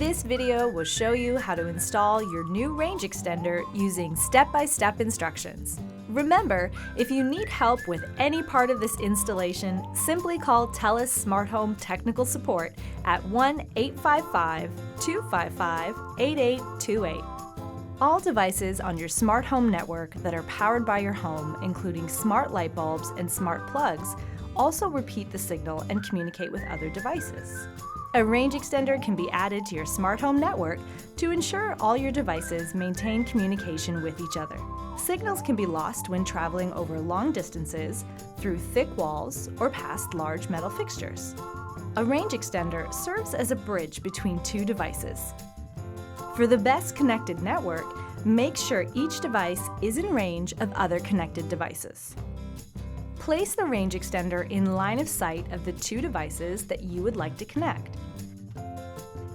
This video will show you how to install your new range extender using step-by-step instructions. Remember, if you need help with any part of this installation, simply call TELUS Smart Home Technical Support at 1-855-255-8828. All devices on your smart home network that are powered by your home, including smart light bulbs and smart plugs, also repeat the signal and communicate with other devices. A range extender can be added to your smart home network to ensure all your devices maintain communication with each other. Signals can be lost when traveling over long distances, through thick walls, or past large metal fixtures. A range extender serves as a bridge between two devices. For the best connected network, make sure each device is in range of other connected devices. Place the range extender in line of sight of the two devices that you would like to connect.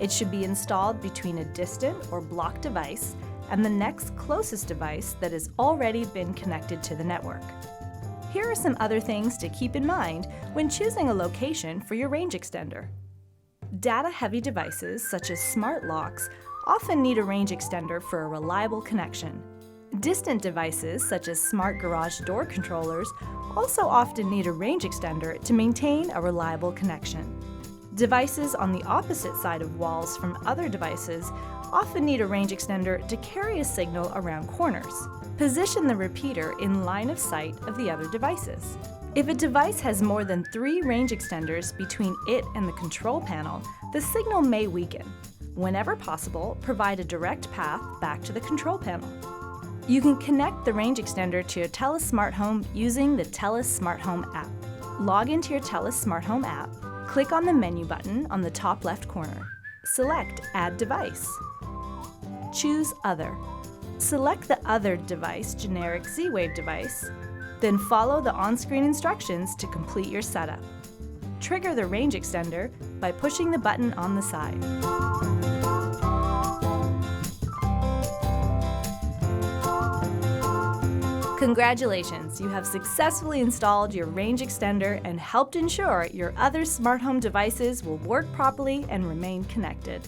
It should be installed between a distant or blocked device and the next closest device that has already been connected to the network. Here are some other things to keep in mind when choosing a location for your range extender. Data-heavy devices such as smart locks often need a range extender for a reliable connection. Distant devices such as smart garage door controllers also often need a range extender to maintain a reliable connection. Devices on the opposite side of walls from other devices often need a range extender to carry a signal around corners. Position the repeater in line of sight of the other devices. If a device has more than 3 range extenders between it and the control panel, the signal may weaken. Whenever possible, provide a direct path back to the control panel. You can connect the range extender to your TELUS Smart Home using the TELUS Smart Home app. Log into your TELUS Smart Home app, click on the menu button on the top left corner. Select Add Device. Choose Other. Select the Other device generic Z-Wave device, then follow the on-screen instructions to complete your setup. Trigger the range extender by pushing the button on the side. Congratulations, you have successfully installed your range extender and helped ensure your other smart home devices will work properly and remain connected.